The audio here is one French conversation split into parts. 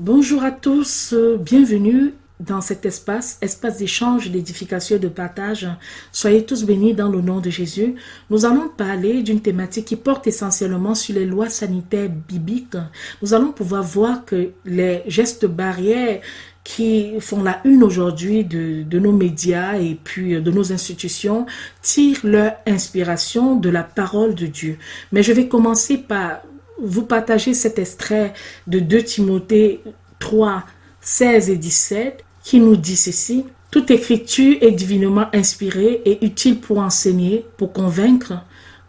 Bonjour à tous, bienvenue dans cet espace d'échange, d'édification et de partage. Soyez tous bénis dans le nom de Jésus. Nous allons parler d'une thématique qui porte essentiellement sur les lois sanitaires bibliques. Nous allons pouvoir voir que les gestes barrières qui font la une aujourd'hui de nos médias et puis de nos institutions tirent leur inspiration de la parole de Dieu. Mais je vais commencer par vous partager cet extrait de 2 Timothée 3, 16 et 17 qui nous dit ceci. Toute écriture est divinement inspirée et utile pour enseigner, pour convaincre,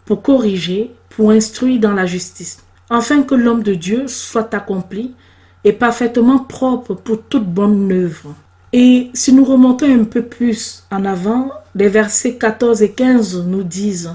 pour corriger, pour instruire dans la justice, afin que l'homme de Dieu soit accompli et parfaitement propre pour toute bonne œuvre. Et si nous remontons un peu plus en avant, les versets 14 et 15 nous disent: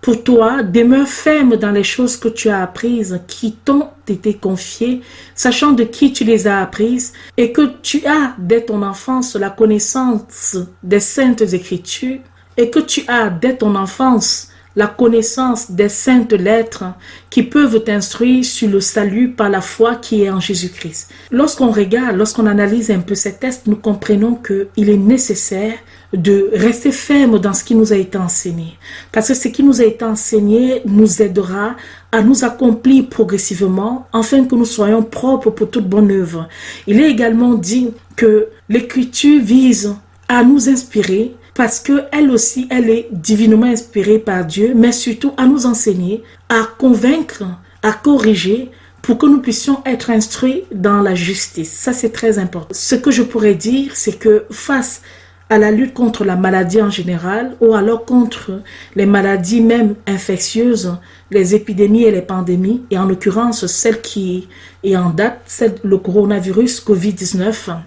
pour toi, demeure ferme dans les choses que tu as apprises, qui t'ont été confiées, sachant de qui tu les as apprises, et que tu as dès ton enfance la connaissance des saintes écritures, et que tu as dès ton enfance la connaissance des saintes lettres qui peuvent t'instruire sur le salut par la foi qui est en Jésus-Christ. Lorsqu'on regarde, lorsqu'on analyse un peu ces textes, nous comprenons qu'il est nécessaire de rester ferme dans ce qui nous a été enseigné. Parce que ce qui nous a été enseigné nous aidera à nous accomplir progressivement afin que nous soyons propres pour toute bonne œuvre. Il est également dit que l'Écriture vise à nous inspirer parce qu'elle aussi, elle est divinement inspirée par Dieu, mais surtout à nous enseigner, à convaincre, à corriger, pour que nous puissions être instruits dans la justice. Ça, c'est très important. Ce que je pourrais dire, c'est que face à la lutte contre la maladie en général, ou alors contre les maladies même infectieuses, les épidémies et les pandémies, et en l'occurrence celle qui est en date, le coronavirus COVID-19,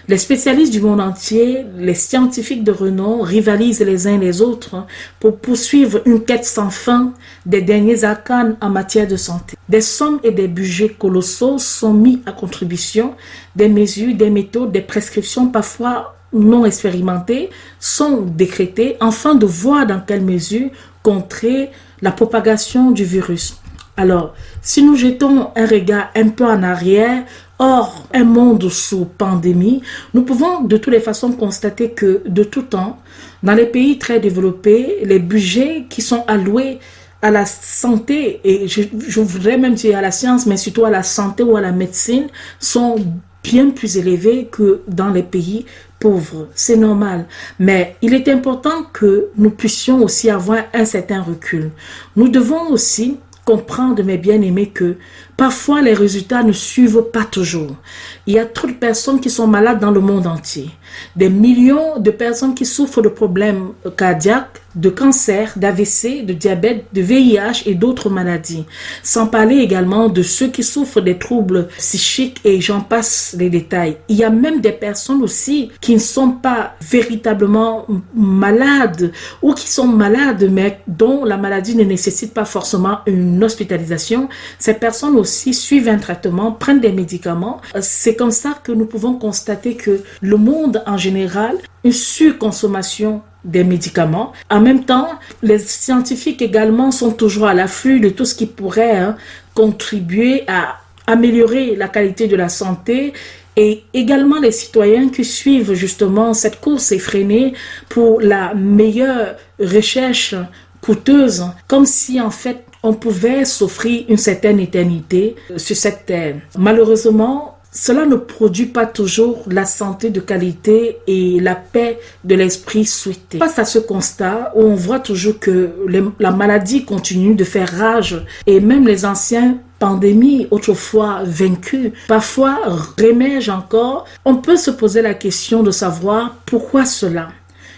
les spécialistes du monde entier, les scientifiques de renom rivalisent les uns les autres pour poursuivre une quête sans fin des derniers arcanes en matière de santé. Des sommes et des budgets colossaux sont mis à contribution, des mesures, des méthodes, des prescriptions parfois non expérimentées sont décrétées afin de voir dans quelle mesure contrer la propagation du virus. Alors, si nous jetons un regard un peu en arrière, hors un monde sous pandémie, nous pouvons de toutes les façons constater que de tout temps, dans les pays très développés, les budgets qui sont alloués à la santé, et je voudrais même dire à la science, mais surtout à la santé ou à la médecine, sont bien plus élevés que dans les pays pauvres. C'est normal. Mais il est important que nous puissions aussi avoir un certain recul. Nous devons aussi comprendre, mes bien-aimés, que parfois les résultats ne suivent pas toujours. Il y a trop de personnes qui sont malades dans le monde entier. Des millions de personnes qui souffrent de problèmes cardiaques, de cancer, d'AVC, de diabète, de VIH et d'autres maladies. Sans parler également de ceux qui souffrent des troubles psychiques et j'en passe les détails. Il y a même des personnes aussi qui ne sont pas véritablement malades ou qui sont malades mais dont la maladie ne nécessite pas forcément une hospitalisation. Ces personnes aussi suivent un traitement, prennent des médicaments. C'est comme ça que nous pouvons constater que le monde en général, une surconsommation des médicaments. En même temps, les scientifiques également sont toujours à l'affût de tout ce qui pourrait contribuer à améliorer la qualité de la santé et également les citoyens qui suivent justement cette course effrénée pour la meilleure recherche coûteuse, comme si en fait on pouvait s'offrir une certaine éternité sur cette terre. Malheureusement, cela ne produit pas toujours la santé de qualité et la paix de l'esprit souhaitée. Face à ce constat où on voit toujours que la maladie continue de faire rage et même les anciens pandémies autrefois vaincues, parfois rémergent encore, on peut se poser la question de savoir pourquoi cela.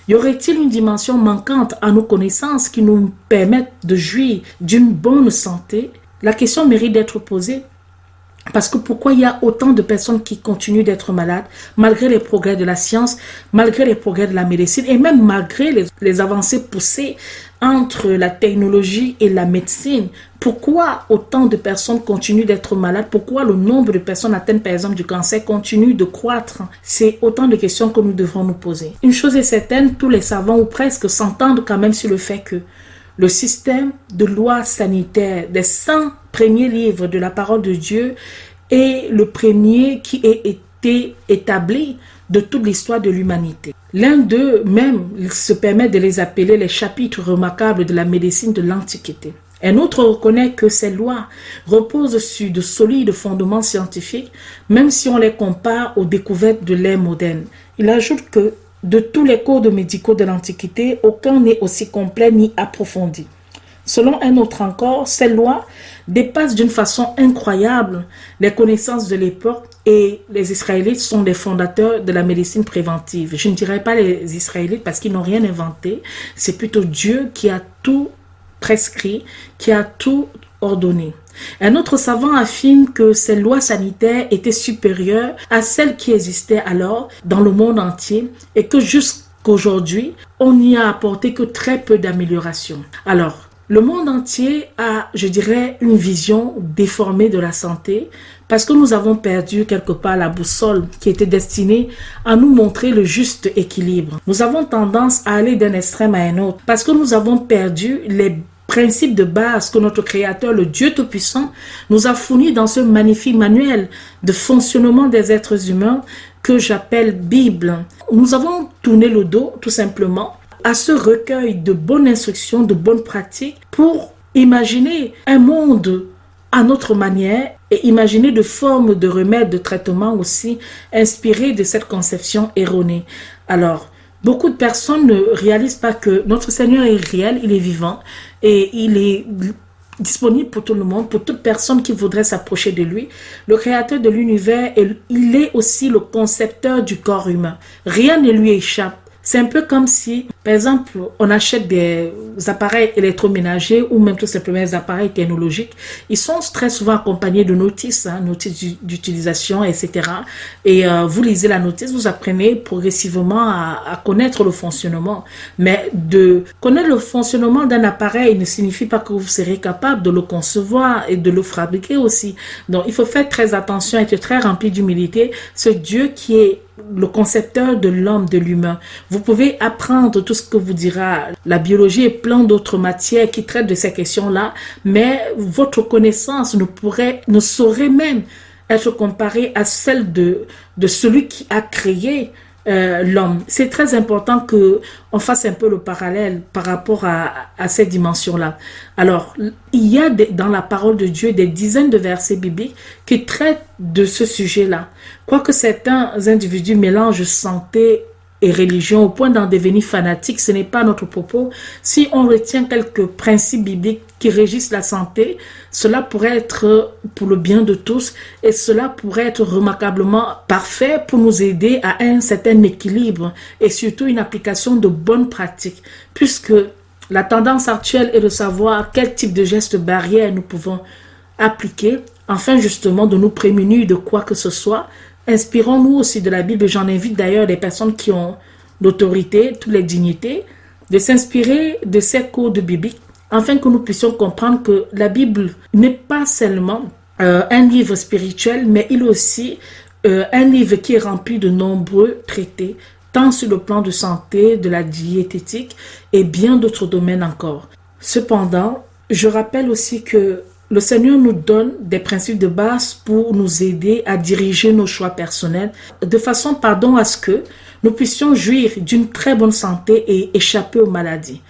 Y aurait-il une dimension manquante à nos connaissances qui nous permettent de jouir d'une bonne santé? La question mérite d'être posée. Parce que pourquoi il y a autant de personnes qui continuent d'être malades, malgré les progrès de la science, malgré les progrès de la médecine, et même malgré les avancées poussées entre la technologie et la médecine? Pourquoi autant de personnes continuent d'être malades? Pourquoi le nombre de personnes atteintes par exemple du cancer continue de croître? C'est autant de questions que nous devrons nous poser. Une chose est certaine, tous les savants ou presque s'entendent quand même sur le fait que le système de loi sanitaire des 100 premiers livres de la parole de Dieu est le premier qui ait été établi de toute l'histoire de l'humanité. L'un d'eux même se permet de les appeler les chapitres remarquables de la médecine de l'Antiquité. Un autre reconnaît que ces lois reposent sur de solides fondements scientifiques, même si on les compare aux découvertes de l'ère moderne. Il ajoute que de tous les codes médicaux de l'Antiquité, aucun n'est aussi complet ni approfondi. Selon un autre encore, ces lois dépassent d'une façon incroyable les connaissances de l'époque et les Israélites sont les fondateurs de la médecine préventive. Je ne dirais pas les Israélites parce qu'ils n'ont rien inventé, c'est plutôt Dieu qui a tout prescrit, qui a tout ordonné. Un autre savant affirme que ces lois sanitaires étaient supérieures à celles qui existaient alors dans le monde entier et que jusqu'aujourd'hui, on n'y a apporté que très peu d'améliorations. Alors, le monde entier a, je dirais, une vision déformée de la santé parce que nous avons perdu quelque part la boussole qui était destinée à nous montrer le juste équilibre. Nous avons tendance à aller d'un extrême à un autre parce que nous avons perdu les principes de base que notre Créateur, le Dieu Tout-Puissant, nous a fournis dans ce magnifique manuel de fonctionnement des êtres humains que j'appelle Bible. Nous avons tourné le dos, tout simplement, à ce recueil de bonnes instructions, de bonnes pratiques pour imaginer un monde à notre manière et imaginer de formes de remèdes, de traitements aussi inspirés de cette conception erronée. Alors, beaucoup de personnes ne réalisent pas que notre Seigneur est réel, il est vivant et il est disponible pour tout le monde, pour toute personne qui voudrait s'approcher de lui. Le créateur de l'univers, il est aussi le concepteur du corps humain. Rien ne lui échappe. C'est un peu comme si, par exemple, on achète des appareils électroménagers ou même tout simplement des appareils technologiques. Ils sont très souvent accompagnés de notices, notices d'utilisation, etc. Et vous lisez la notice, vous apprenez progressivement à connaître le fonctionnement. Mais de connaître le fonctionnement d'un appareil ne signifie pas que vous serez capable de le concevoir et de le fabriquer aussi. Donc, il faut faire très attention, être très rempli d'humilité. Ce Dieu qui est le concepteur de l'homme, de l'humain. Vous pouvez apprendre tout ce que vous dira la biologie et plein d'autres matières qui traitent de ces questions-là, mais votre connaissance ne saurait même être comparée à celle de celui qui a créé l'homme. C'est très important qu'on fasse un peu le parallèle par rapport à ces dimensions-là. Alors, il y a dans la parole de Dieu des dizaines de versets bibliques qui traitent de ce sujet-là. Quoique certains individus mélangent santé et religion au point d'en devenir fanatiques, ce n'est pas notre propos. Si on retient quelques principes bibliques qui régissent la santé, cela pourrait être pour le bien de tous et cela pourrait être remarquablement parfait pour nous aider à un certain équilibre et surtout une application de bonnes pratiques, puisque la tendance actuelle est de savoir quel type de gestes barrières nous pouvons appliquer afin justement de nous prémunir de quoi que ce soit. Inspirons-nous aussi de la Bible. J'en invite d'ailleurs les personnes qui ont l'autorité, toutes les dignités, de s'inspirer de ces codes bibliques afin que nous puissions comprendre que la Bible n'est pas seulement un livre spirituel, mais il est aussi un livre qui est rempli de nombreux traités, tant sur le plan de santé, de la diététique et bien d'autres domaines encore. Cependant, je rappelle aussi que le Seigneur nous donne des principes de base pour nous aider à diriger nos choix personnels de façon, à ce que nous puissions jouir d'une très bonne santé et échapper aux maladies.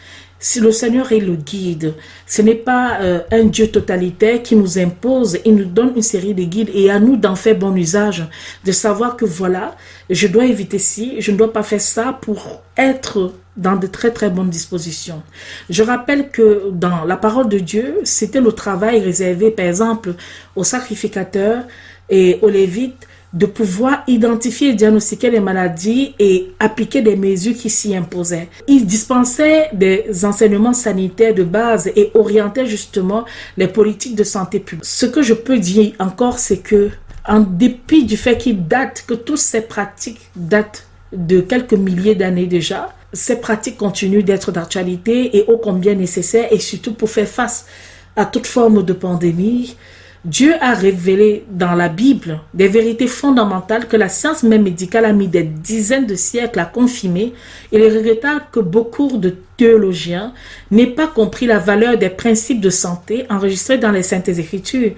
Si le Seigneur est le guide, ce n'est pas un Dieu totalitaire qui nous impose, il nous donne une série de guides et à nous d'en faire bon usage, de savoir que voilà, je dois éviter ci, je ne dois pas faire ça pour être dans de très très bonnes dispositions. Je rappelle que dans la parole de Dieu, c'était le travail réservé par exemple aux sacrificateurs et aux lévites de pouvoir identifier et diagnostiquer les maladies et appliquer des mesures qui s'y imposaient. Ils dispensaient des enseignements sanitaires de base et orientaient justement les politiques de santé publique. Ce que je peux dire encore, c'est que en dépit du fait que toutes ces pratiques datent de quelques milliers d'années déjà, ces pratiques continuent d'être d'actualité et ô combien nécessaires et surtout pour faire face à toute forme de pandémie. Dieu a révélé dans la Bible des vérités fondamentales que la science même médicale a mis des dizaines de siècles à confirmer. Il est regrettable que beaucoup de théologiens n'aient pas compris la valeur des principes de santé enregistrés dans les Saintes Écritures.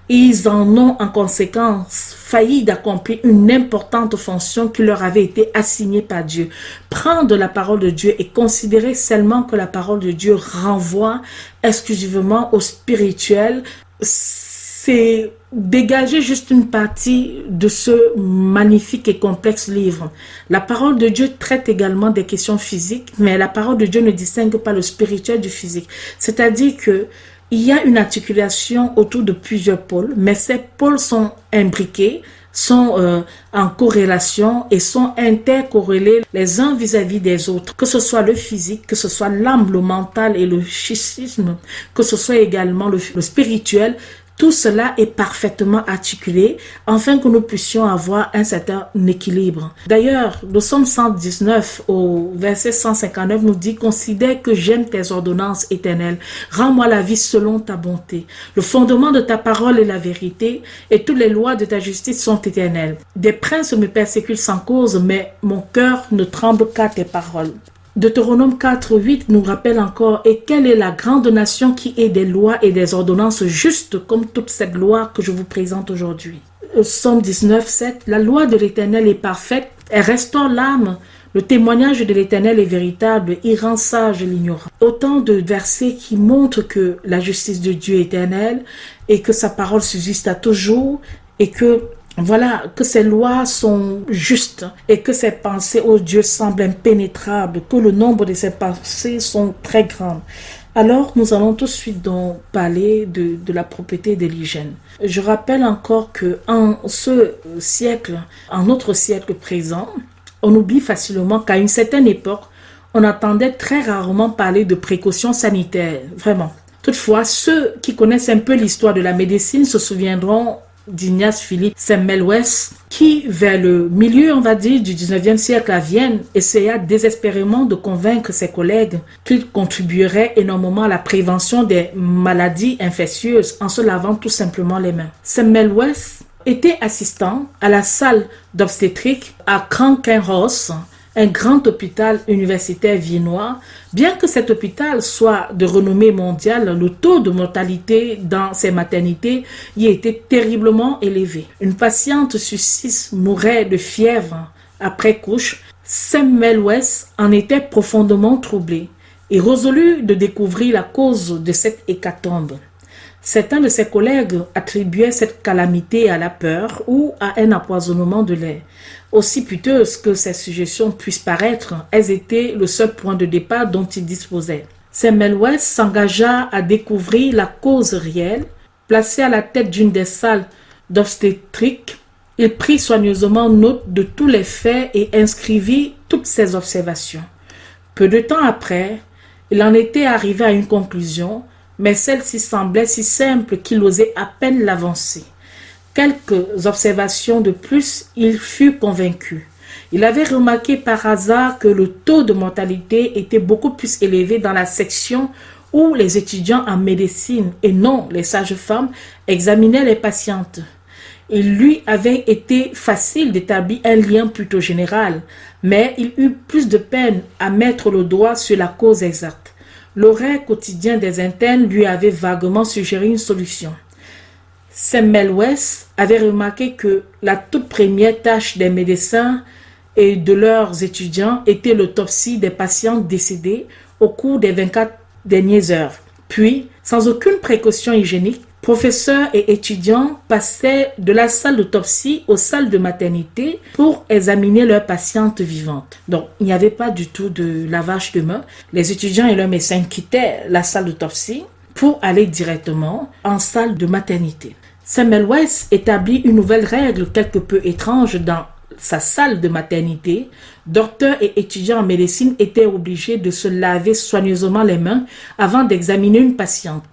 Ils en ont en conséquence failli d'accomplir une importante fonction qui leur avait été assignée par Dieu. Prendre la parole de Dieu et considérer seulement que la parole de Dieu renvoie exclusivement au spirituel, c'est dégager juste une partie de ce magnifique et complexe livre. La parole de Dieu traite également des questions physiques, mais la parole de Dieu ne distingue pas le spirituel du physique. C'est-à-dire que il y a une articulation autour de plusieurs pôles, mais ces pôles sont imbriqués, sont en corrélation et sont intercorrélés les uns vis-à-vis des autres, que ce soit le physique, que ce soit l'âme, le mental et le psychisme, que ce soit également le spirituel. Tout cela est parfaitement articulé afin que nous puissions avoir un certain équilibre. D'ailleurs, le psaume 119 au verset 159 nous dit « Considère que j'aime tes ordonnances éternelles. Rends-moi la vie selon ta bonté. Le fondement de ta parole est la vérité et toutes les lois de ta justice sont éternelles. Des princes me persécutent sans cause, mais mon cœur ne tremble qu'à tes paroles. » Deutéronome 4, 8 nous rappelle encore « Et quelle est la grande nation qui ait des lois et des ordonnances justes comme toute cette loi que je vous présente aujourd'hui. » Psaume 19, 7 « La loi de l'Éternel est parfaite, elle restaure l'âme. Le témoignage de l'Éternel est véritable, il rend sage l'ignorant. » Autant de versets qui montrent que la justice de Dieu est éternelle et que sa parole subsiste à toujours et que voilà, que ces lois sont justes et que ses pensées, ô Dieu, semblent impénétrables, que le nombre de ses pensées sont très grands. Alors, nous allons tout de suite donc parler de la propriété de l'hygiène. Je rappelle encore que en ce siècle, en notre siècle présent, on oublie facilement qu'à une certaine époque, on entendait très rarement parler de précautions sanitaires, vraiment. Toutefois, ceux qui connaissent un peu l'histoire de la médecine se souviendront d'Ignace Philippe Semmelweis, qui, vers le milieu, on va dire, du 19e siècle à Vienne, essaya désespérément de convaincre ses collègues qu'il contribuerait énormément à la prévention des maladies infectieuses en se lavant tout simplement les mains. Semmelweis était assistant à la salle d'obstétrique à Krankenhaus, un grand hôpital universitaire viennois. Bien que cet hôpital soit de renommée mondiale, le taux de mortalité dans ces maternités y était terriblement élevé. Une patiente sur 6 mourait de fièvre après couche. Semmelweis en était profondément troublé et résolut de découvrir la cause de cette hécatombe. Certains de ses collègues attribuaient cette calamité à la peur ou à un empoisonnement de l'air. Aussi piteuses que ces suggestions puissent paraître, elles étaient le seul point de départ dont il disposait. Semmelweis s'engagea à découvrir la cause réelle. Placé à la tête d'une des salles d'obstétrique, il prit soigneusement note de tous les faits et inscrivit toutes ses observations. Peu de temps après, il en était arrivé à une conclusion, mais celle-ci semblait si simple qu'il osait à peine l'avancer. Quelques observations de plus, il fut convaincu. Il avait remarqué par hasard que le taux de mortalité était beaucoup plus élevé dans la section où les étudiants en médecine et non les sages-femmes examinaient les patientes. Il lui avait été facile d'établir un lien plutôt général, mais il eut plus de peine à mettre le doigt sur la cause exacte. L'horaire quotidien des internes lui avait vaguement suggéré une solution. Semmelweis avait remarqué que la toute première tâche des médecins et de leurs étudiants était l'autopsie des patients décédés au cours des 24 dernières heures. Puis, sans aucune précaution hygiénique, professeurs et étudiants passaient de la salle d'autopsie aux salles de maternité pour examiner leurs patientes vivantes. Donc, il n'y avait pas du tout de lavage de mains. Les étudiants et leurs médecins quittaient la salle d'autopsie pour aller directement en salle de maternité. Semmelweis établit une nouvelle règle quelque peu étrange dans sa salle de maternité. Docteurs et étudiants en médecine étaient obligés de se laver soigneusement les mains avant d'examiner une patiente.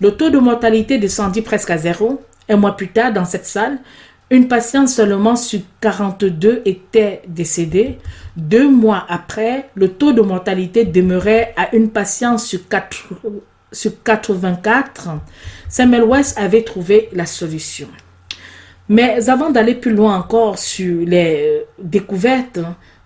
Le taux de mortalité descendit presque à 0. Un mois plus tard, dans cette salle, une patiente seulement sur 42 était décédée. 2 mois après, le taux de mortalité demeurait à une patiente sur 84. Semmelweis avait trouvé la solution. Mais avant d'aller plus loin encore sur les découvertes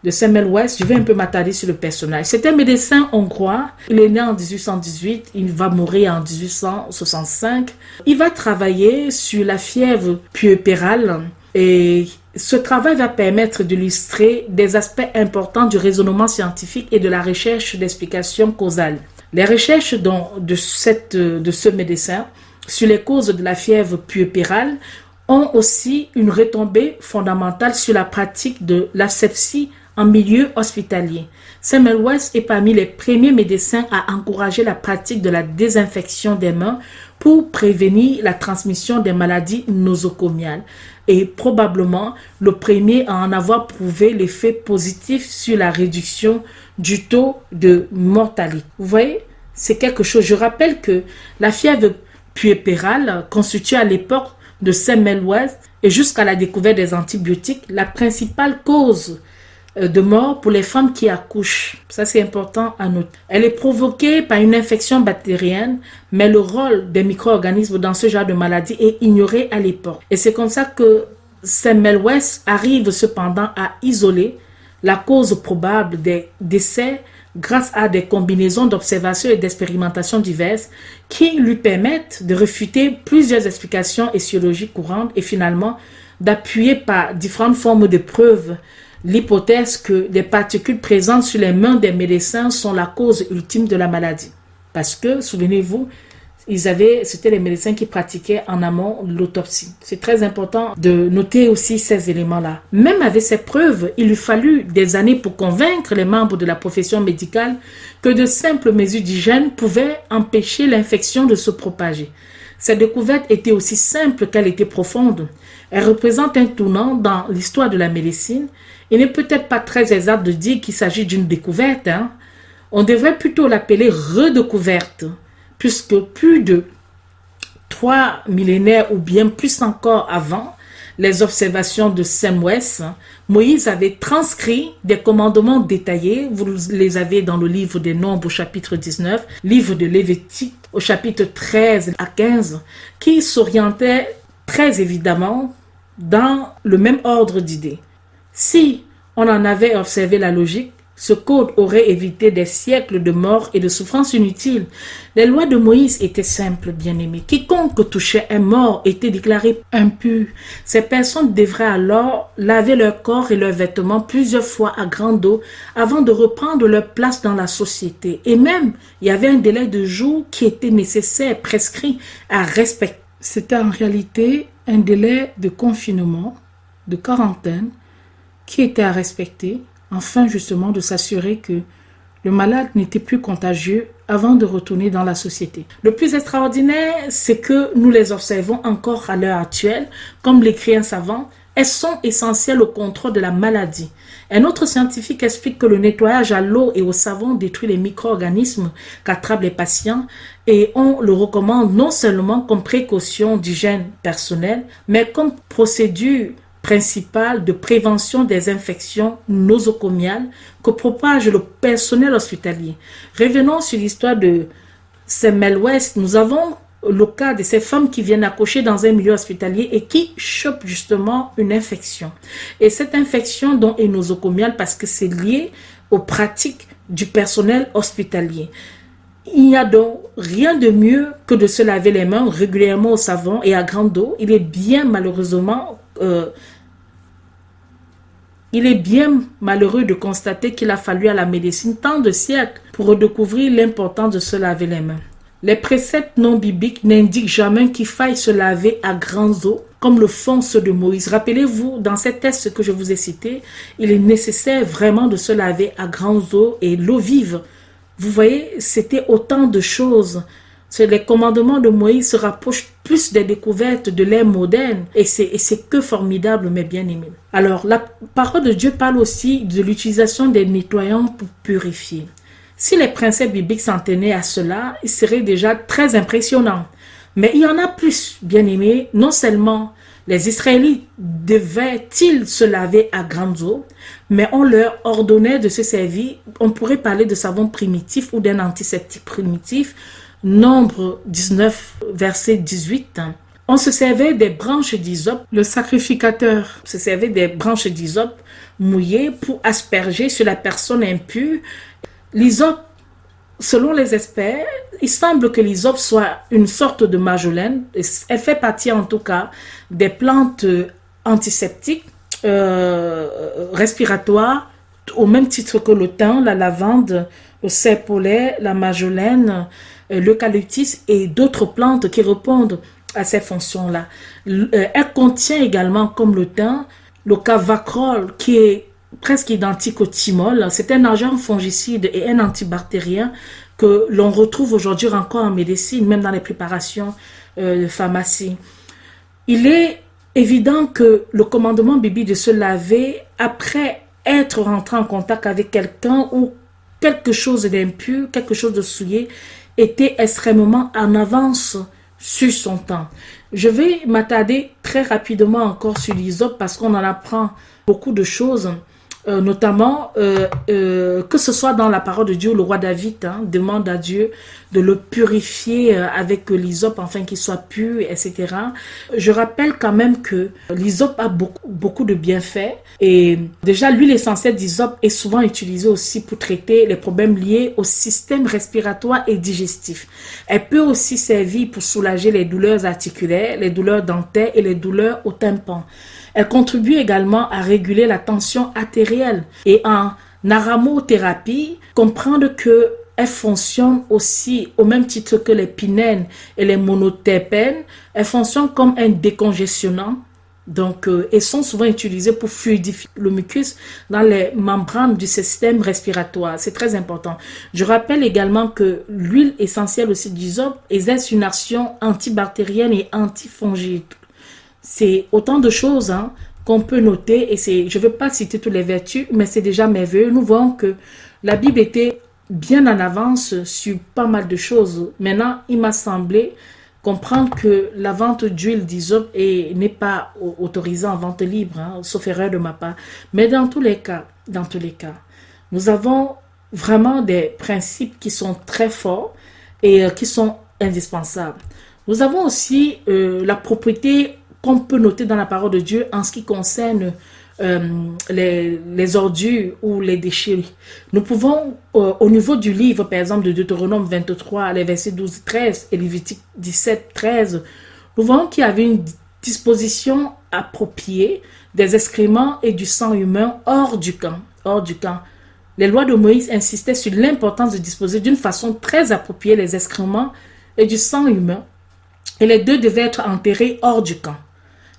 de Samuel West, je vais un peu m'attarder sur le personnage. C'est un médecin hongrois. Il est né en 1818, il va mourir en 1865. Il va travailler sur la fièvre puerpérale et ce travail va permettre d'illustrer des aspects importants du raisonnement scientifique et de la recherche d'explications causales. Les recherches de ce médecin sur les causes de la fièvre puerpérale ont aussi une retombée fondamentale sur la pratique de l'asepsie en milieu hospitalier. Samuel West est parmi les premiers médecins à encourager la pratique de la désinfection des mains pour prévenir la transmission des maladies nosocomiales et probablement le premier à en avoir prouvé l'effet positif sur la réduction du taux de mortalité. Vous voyez, c'est quelque chose. Je rappelle que la fièvre puerpérale constitue à l'époque de Samuel West et jusqu'à la découverte des antibiotiques la principale cause de mort pour les femmes qui accouchent. Ça, c'est important à noter. Elle est provoquée par une infection bactérienne, mais le rôle des micro-organismes dans ce genre de maladie est ignoré à l'époque. Et c'est comme ça que Samuel West arrive cependant à isoler la cause probable des décès grâce à des combinaisons d'observations et d'expérimentations diverses qui lui permettent de réfuter plusieurs explications étiologiques courantes et finalement d'appuyer par différentes formes de preuves l'hypothèse que les particules présentes sur les mains des médecins sont la cause ultime de la maladie. Parce que, souvenez-vous, c'était les médecins qui pratiquaient en amont l'autopsie. C'est très important de noter aussi ces éléments-là. Même avec ces preuves, il lui fallut des années pour convaincre les membres de la profession médicale que de simples mesures d'hygiène pouvaient empêcher l'infection de se propager. Cette découverte était aussi simple qu'elle était profonde. Elle représente un tournant dans l'histoire de la médecine. Il n'est peut-être pas très exact de dire qu'il s'agit d'une découverte. On devrait plutôt l'appeler redécouverte, puisque plus de 3 millénaires ou bien plus encore avant les observations de Samuel West, Moïse avait transcrit des commandements détaillés. Vous les avez dans le livre des Nombres au chapitre 19, livre de Lévitique au chapitre 13 à 15, qui s'orientaient très évidemment dans le même ordre d'idées. Si on en avait observé la logique, ce code aurait évité des siècles de morts et de souffrances inutiles. Les lois de Moïse étaient simples, bien-aimés. Quiconque touchait un mort était déclaré impur. Ces personnes devraient alors laver leur corps et leurs vêtements plusieurs fois à grande eau avant de reprendre leur place dans la société. Et même, il y avait un délai de jours qui était nécessaire, prescrit à respecter. C'était en réalité un délai de confinement, de quarantaine, qui était à respecter, afin justement de s'assurer que le malade n'était plus contagieux avant de retourner dans la société. Le plus extraordinaire, c'est que nous les observons encore à l'heure actuelle, comme l'écrit un savant, elles sont essentielles au contrôle de la maladie. Un autre scientifique explique que le nettoyage à l'eau et au savon détruit les micro-organismes qu'attrapent les patients et on le recommande non seulement comme précaution d'hygiène personnelle, mais comme procédure principale de prévention des infections nosocomiales que propage le personnel hospitalier. Revenons sur l'histoire de Samuel West. Nous avons le cas de ces femmes qui viennent accoucher dans un milieu hospitalier et qui chopent justement une infection. Et cette infection donc est nosocomiale parce que c'est lié aux pratiques du personnel hospitalier. Il n'y a donc rien de mieux que de se laver les mains régulièrement au savon et à grande eau. Il est bien malheureux de constater qu'il a fallu à la médecine tant de siècles pour redécouvrir l'importance de se laver les mains. Les préceptes non bibliques n'indiquent jamais qu'il faille se laver à grandes eaux, comme le font ceux de Moïse. Rappelez-vous, dans ces textes que je vous ai cités, il est nécessaire vraiment de se laver à grandes eaux et l'eau vive. Vous voyez, c'était autant de choses. Les commandements de Moïse se rapprochent plus des découvertes de l'ère moderne et c'est que formidable, mes bien-aimés. Alors, la parole de Dieu parle aussi de l'utilisation des nettoyants pour purifier. Si les principes bibliques s'en tenaient à cela, il serait déjà très impressionnant. Mais il y en a plus, bien-aimés. Non seulement les Israélites devaient-ils se laver à grandes eaux, mais on leur ordonnait de se servir, on pourrait parler de savon primitif ou d'un antiseptique primitif. Nombre 19, verset 18, On se servait des branches d'hysope. Le sacrificateur se servait des branches d'hysope mouillées pour asperger sur la personne impure. L'hysope, selon les experts, il semble que l'hysope soit une sorte de marjolaine. Elle fait partie en tout cas des plantes antiseptiques, respiratoires, au même titre que le thym, la lavande, le serpolet, la marjolaine, l'eucalyptus et d'autres plantes qui répondent à ces fonctions-là. Elle contient également, comme le thym, le cavacrol qui est presque identique au thymol. C'est un agent fongicide et un antibactérien que l'on retrouve aujourd'hui encore en médecine, même dans les préparations de pharmacie. Il est évident que le commandement biblique de se laver après être rentré en contact avec quelqu'un ou quelque chose d'impur, quelque chose de souillé, était extrêmement en avance sur son temps. Je vais m'attarder très rapidement encore sur l'hysope parce qu'on en apprend beaucoup de choses, notamment que ce soit dans la parole de Dieu, le roi David demande à Dieu de le purifier avec l'hysope afin qu'il soit pur, etc. Je rappelle quand même que l'hysope a beaucoup de bienfaits et déjà l'huile essentielle d'hysope est souvent utilisée aussi pour traiter les problèmes liés au système respiratoire et digestif. Elle peut aussi servir pour soulager les douleurs articulaires, les douleurs dentaires et les douleurs au tympan. Elle contribue également à réguler la tension artérielle et en aromothérapie, comprendre que elle fonctionne aussi au même titre que les pinènes et les monoterpènes. Elles fonctionnent comme un décongestionnant. Donc, elles sont souvent utilisées pour fluidifier le mucus dans les membranes du système respiratoire. C'est très important. Je rappelle également que l'huile essentielle aussi d'hysope exerce une action antibactérienne et antifongique. C'est autant de choses qu'on peut noter et je ne veux pas citer toutes les vertus, mais c'est déjà merveilleux. Nous voyons que la Bible était bien en avance sur pas mal de choses. Maintenant, il m'a semblé comprendre que la vente d'huile d'hysope n'est pas autorisée en vente libre, sauf erreur de ma part. Mais dans tous les cas, nous avons vraiment des principes qui sont très forts et qui sont indispensables. Nous avons aussi la propriété qu'on peut noter dans la parole de Dieu en ce qui concerne les ordures ou les déchets. Nous pouvons, au niveau du livre, par exemple, de Deutéronome 23, les versets 12-13 et Lévitique 17-13, nous voyons qu'il y avait une disposition appropriée des excréments et du sang humain hors du camp. Les lois de Moïse insistaient sur l'importance de disposer d'une façon très appropriée les excréments et du sang humain, et les deux devaient être enterrés hors du camp.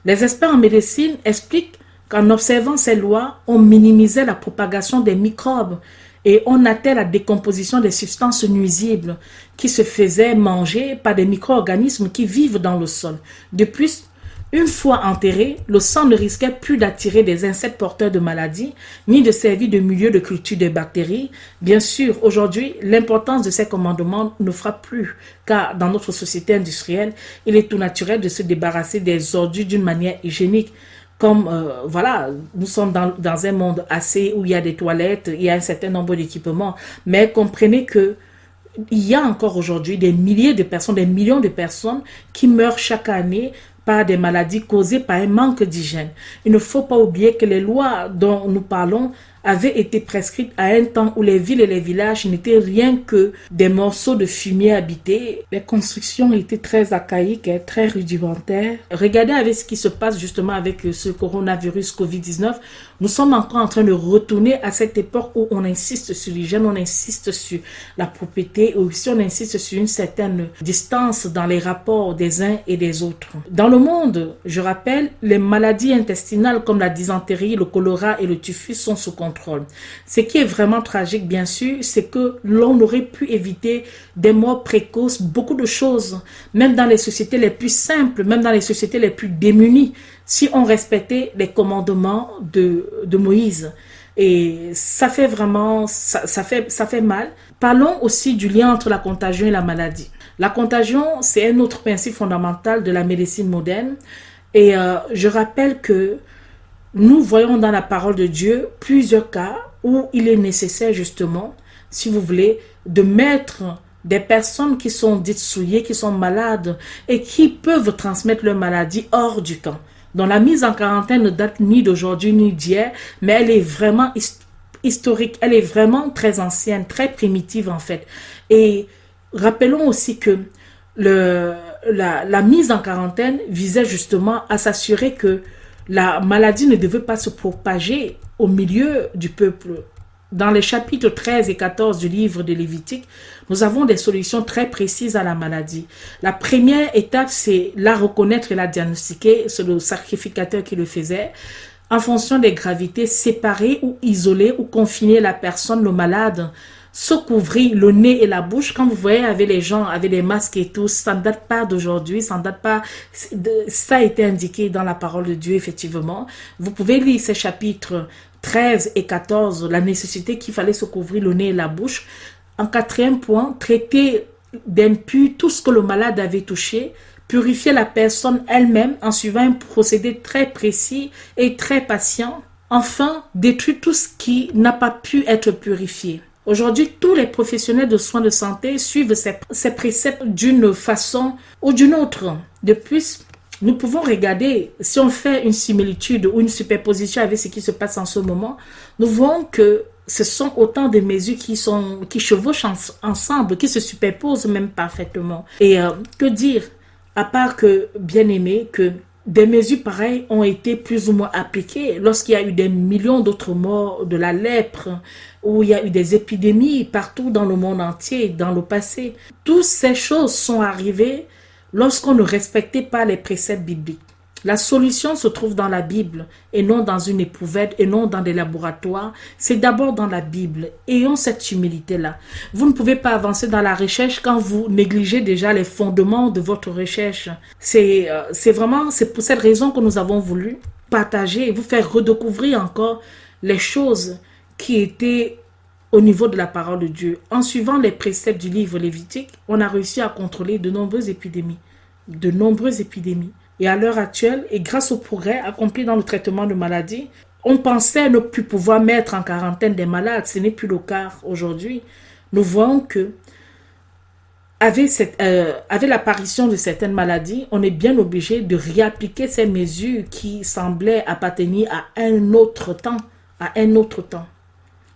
Les experts en médecine expliquent qu'en observant ces lois, on minimisait la propagation des microbes et on hâtait la décomposition des substances nuisibles qui se faisaient manger par des micro-organismes qui vivent dans le sol. De plus, une fois enterré, le sang ne risquait plus d'attirer des insectes porteurs de maladies, ni de servir de milieu de culture des bactéries. Bien sûr, aujourd'hui, l'importance de ces commandements ne frappe plus, car dans notre société industrielle, il est tout naturel de se débarrasser des ordures d'une manière hygiénique. Comme, nous sommes dans un monde assez où il y a des toilettes, il y a un certain nombre d'équipements, mais comprenez que il y a encore aujourd'hui des milliers de personnes, des millions de personnes qui meurent chaque année par des maladies causées par un manque d'hygiène. Il ne faut pas oublier que les lois dont nous parlons avaient été prescrites à un temps où les villes et les villages n'étaient rien que des morceaux de fumier habités. Les constructions étaient très archaïques et très rudimentaires. Regardez avec ce qui se passe justement avec ce coronavirus Covid-19. Nous sommes encore en train de retourner à cette époque où on insiste sur l'hygiène, on insiste sur la propriété, ou aussi on insiste sur une certaine distance dans les rapports des uns et des autres. Dans le monde, je rappelle, les maladies intestinales comme la dysenterie, le choléra et le typhus sont sous contrôle. Ce qui est vraiment tragique, bien sûr, c'est que l'on aurait pu éviter des morts précoces, beaucoup de choses, même dans les sociétés les plus simples, même dans les sociétés les plus démunies, si on respectait les commandements de Moïse. Et ça fait vraiment, ça fait mal. Parlons aussi du lien entre la contagion et la maladie. La contagion, c'est un autre principe fondamental de la médecine moderne. Et je rappelle que nous voyons dans la parole de Dieu plusieurs cas où il est nécessaire justement, si vous voulez, de mettre des personnes qui sont dites souillées, qui sont malades et qui peuvent transmettre leur maladie hors du camp. Donc la mise en quarantaine ne date ni d'aujourd'hui ni d'hier, mais elle est vraiment historique, elle est vraiment très ancienne, très primitive en fait. Et rappelons aussi que la mise en quarantaine visait justement à s'assurer que la maladie ne devait pas se propager au milieu du peuple. Dans les chapitres 13 et 14 du livre de Lévitique, nous avons des solutions très précises à la maladie. La première étape, c'est la reconnaître et la diagnostiquer. C'est le sacrificateur qui le faisait. En fonction des gravités, séparer ou isoler ou confiner la personne, le malade, se couvrir le nez et la bouche. Quand vous voyez avec les gens, avec des masques et tout, ça ne date pas d'aujourd'hui, ça ne date pas, ça a été indiqué dans la parole de Dieu, effectivement. Vous pouvez lire ces chapitres 13 et 14, la nécessité qu'il fallait se couvrir le nez et la bouche. En quatrième point, traiter d'impur tout ce que le malade avait touché, purifier la personne elle-même en suivant un procédé très précis et très patient. Enfin, détruire tout ce qui n'a pas pu être purifié. Aujourd'hui, tous les professionnels de soins de santé suivent ces préceptes d'une façon ou d'une autre. De plus, nous pouvons regarder, si on fait une similitude ou une superposition avec ce qui se passe en ce moment, nous voyons que ce sont autant de mesures qui chevauchent ensemble, qui se superposent même parfaitement. Et que dire, à part que, bien aimé, que des mesures pareilles ont été plus ou moins appliquées lorsqu'il y a eu des millions d'autres morts de la lèpre, où il y a eu des épidémies partout dans le monde entier, dans le passé. Toutes ces choses sont arrivées lorsqu'on ne respectait pas les préceptes bibliques. La solution se trouve dans la Bible et non dans une éprouvette et non dans des laboratoires. C'est d'abord dans la Bible. Ayons cette humilité-là. Vous ne pouvez pas avancer dans la recherche quand vous négligez déjà les fondements de votre recherche. C'est pour cette raison que nous avons voulu partager et vous faire redécouvrir encore les choses qui étaient au niveau de la parole de Dieu. En suivant les préceptes du livre Lévitique, on a réussi à contrôler de nombreuses épidémies. De nombreuses épidémies. Et à l'heure actuelle, et grâce au progrès accompli dans le traitement de maladies, on pensait ne plus pouvoir mettre en quarantaine des malades. Ce n'est plus le cas aujourd'hui. Nous voyons que avec l'apparition de certaines maladies, on est bien obligé de réappliquer ces mesures qui semblaient appartenir à un autre temps.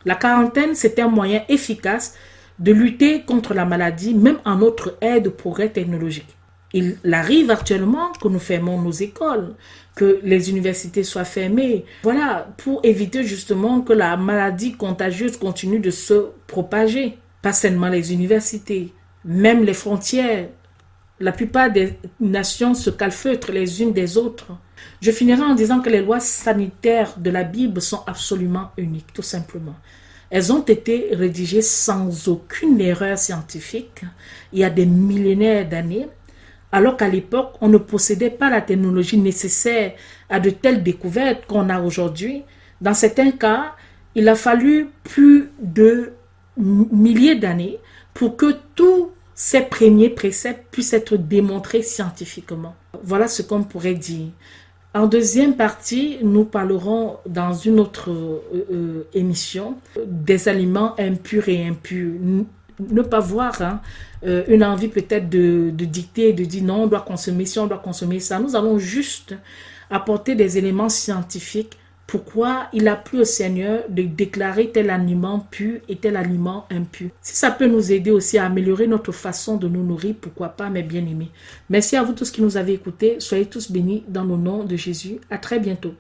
La quarantaine, c'est un moyen efficace de lutter contre la maladie, même en notre ère de progrès technologique. Il arrive actuellement que nous fermons nos écoles, que les universités soient fermées. Voilà, pour éviter justement que la maladie contagieuse continue de se propager. Pas seulement les universités, même les frontières. La plupart des nations se calfeutrent les unes des autres. Je finirai en disant que les lois sanitaires de la Bible sont absolument uniques, tout simplement. Elles ont été rédigées sans aucune erreur scientifique, il y a des millénaires d'années, alors qu'à l'époque, on ne possédait pas la technologie nécessaire à de telles découvertes qu'on a aujourd'hui. Dans certains cas, il a fallu plus de milliers d'années pour que tous ces premiers préceptes puissent être démontrés scientifiquement. Voilà ce qu'on pourrait dire. En deuxième partie, nous parlerons dans une autre émission des aliments impurs et impurs. Ne pas voir une envie peut-être de dicter, de dire non, on doit consommer ci, on doit consommer ça. Nous allons juste apporter des éléments scientifiques. Pourquoi il a plu au Seigneur de déclarer tel aliment pur et tel aliment impur. Si ça peut nous aider aussi à améliorer notre façon de nous nourrir, pourquoi pas, mes bien-aimés. Merci à vous tous qui nous avez écoutés. Soyez tous bénis dans le nom de Jésus. À très bientôt.